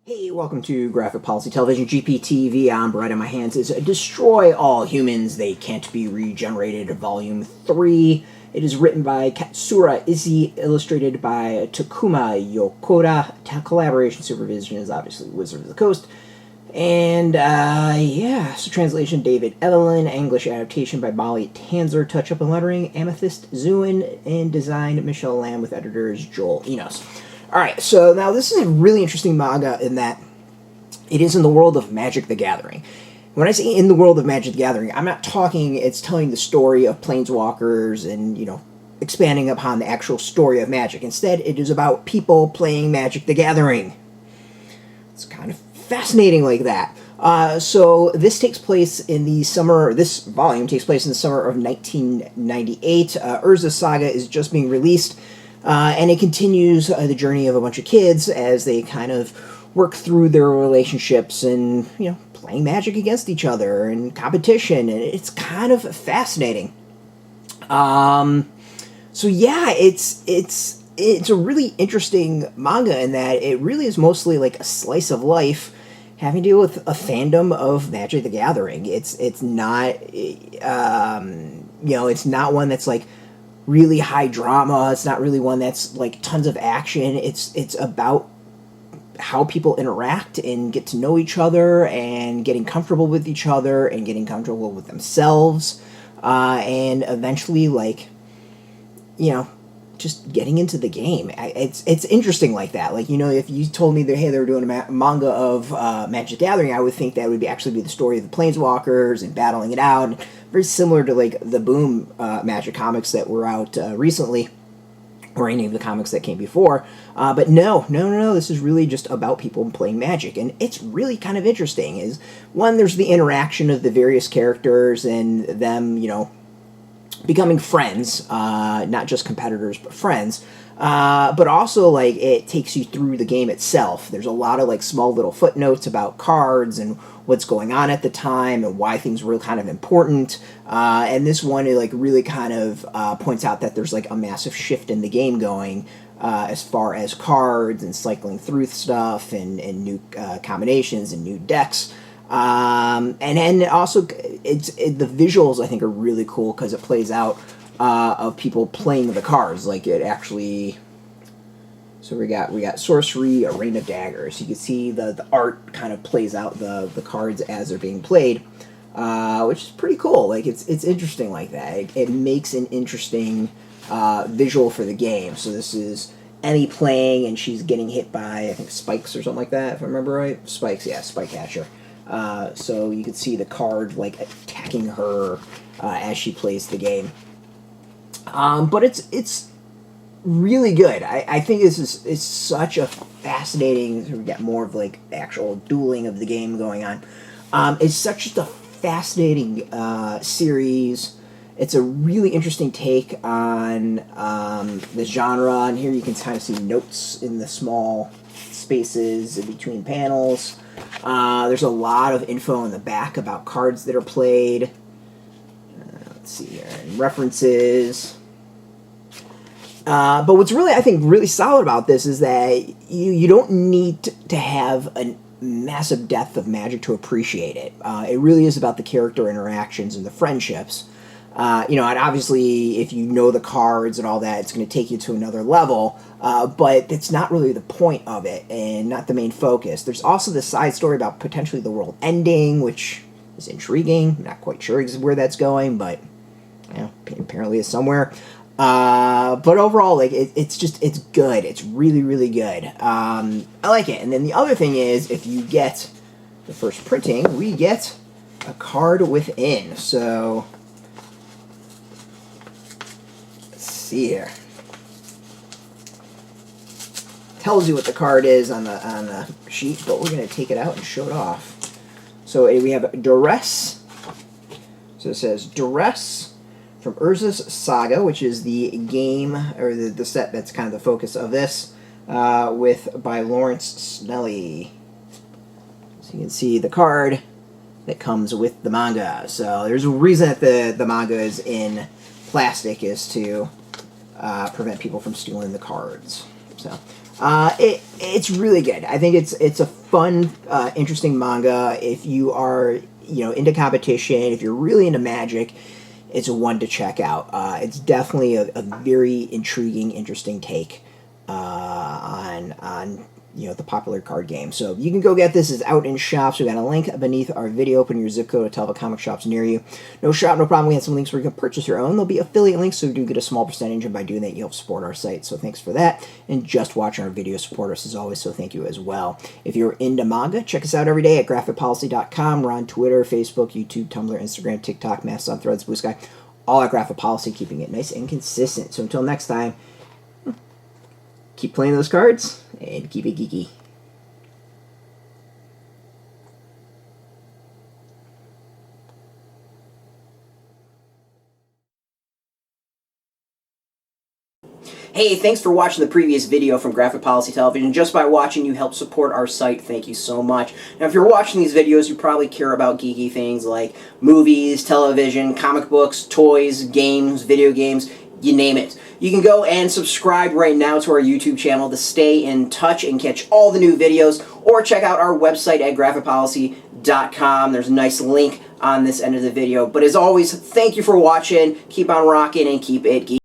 Hey, welcome to Graphic Policy Television, GPTV. I'm Brett, and my hands is Destroy All Humans, They Can't Be Regenerated, Volume 3. It is written by Katsura Ise, illustrated by Takuma Yokota. Collaboration supervision is obviously Wizard of the Coast. And, so translation David Evelyn, English adaptation by Molly Tanzer, touch-up and lettering Amethyst, Xuan, and design Michelle Lamb with editors Joel Enos. Alright, so now this is a really interesting manga in that it is in the world of Magic the Gathering. When I say in the world of Magic the Gathering, I'm not talking, it's telling the story of planeswalkers and, expanding upon the actual story of Magic. Instead, it is about people playing Magic the Gathering. It's kind of fascinating like that. So this takes place in the summer, this volume takes place in the summer of 1998. Urza Saga is just being released. And it continues the journey of a bunch of kids as they kind of work through their relationships and, playing Magic against each other and competition. And it's kind of fascinating. So yeah, it's a really interesting manga in that it really is mostly like a slice of life having to deal with a fandom of Magic the Gathering. It's not, it's not one that's like really high drama. It's not really one that's like tons of action. It's about how people interact and get to know each other and getting comfortable with each other and getting comfortable with themselves, and eventually just getting into the game. It's interesting like that. If you told me that, hey, they were doing a manga of Magic the Gathering, I would think that would actually be the story of the Planeswalkers and battling it out. And very similar to the Boom Magic comics that were out recently, or any of the comics that came before. But no, this is really just about people playing Magic. And it's really kind of interesting. One, there's the interaction of the various characters and them, becoming friends, not just competitors, but friends. But also, it takes you through the game itself. There's a lot of, small little footnotes about cards and what's going on at the time and why things were kind of important. And this one, it, really kind of points out that there's, a massive shift in the game going as far as cards and cycling through stuff and new combinations and new decks. And then also, the visuals, I think, are really cool because it plays out of people playing the cards. It actually... So we got Sorcery, a Rain of Daggers. You can see the art kind of plays out the cards as they're being played, which is pretty cool. It's interesting like that. It makes an interesting visual for the game. So this is Emmy playing, and she's getting hit by, I think, spikes or something like that, if I remember right. Spikes, yeah, Spike Hatcher. So you can see the card attacking her as she plays the game. But it's really good. I think this is such a fascinating. We got more of the actual dueling of the game going on. It's such just a fascinating series. It's a really interesting take on the genre, and here you can kind of see notes in the small spaces in between panels. There's a lot of info in the back about cards that are played. Let's see here, and references. But what's really, I think, really solid about this is that you don't need to have a massive depth of Magic to appreciate it. It really is about the character interactions and the friendships. And obviously, if you know the cards and all that, it's going to take you to another level. But it's not really the point of it, and not the main focus. There's also the side story about potentially the world ending, which is intriguing. I'm not quite sure where that's going, but apparently it's somewhere. But overall, it's good. It's really, really good. I like it. And then the other thing is, if you get the first printing, we get a card within. So let's see here. Tells you what the card is on the sheet, but we're going to take it out and show it off. So we have Duress. So it says Duress from Urza's Saga, which is the game, or the set that's kind of the focus of this, by Lawrence Snelly. So you can see the card that comes with the manga. So there's a reason that the manga is in plastic, is to prevent people from stealing the cards. So It's really good. I think it's a fun, interesting manga. If you are into competition, if you're really into Magic, it's one to check out. It's definitely a very intriguing, interesting take on the popular card game. So you can go get this. It's out in shops. We got a link beneath our video. Put in your zip code to tell the comic shops near you. No shop, no problem. We have some links where you can purchase your own. There'll be affiliate links, so you do get a small percentage, and by doing that, you help support our site. So thanks for that. And just watching our videos support us as always, so thank you as well. If you're into manga, check us out every day at graphicpolicy.com. We're on Twitter, Facebook, YouTube, Tumblr, Instagram, TikTok, Mastodon, Threads, Blue Sky. All at Graphic Policy, keeping it nice and consistent. So until next time, keep playing those cards and keep it geeky. Hey, thanks for watching the previous video from Graphic Policy Television. Just by watching, you help support our site. Thank you so much. Now, if you're watching these videos, you probably care about geeky things like movies, television, comic books, toys, games, video games, you name it. You can go and subscribe right now to our YouTube channel to stay in touch and catch all the new videos, or check out our website at graphicpolicy.com. There's a nice link on this end of the video. But as always, thank you for watching. Keep on rocking and keep it geeky.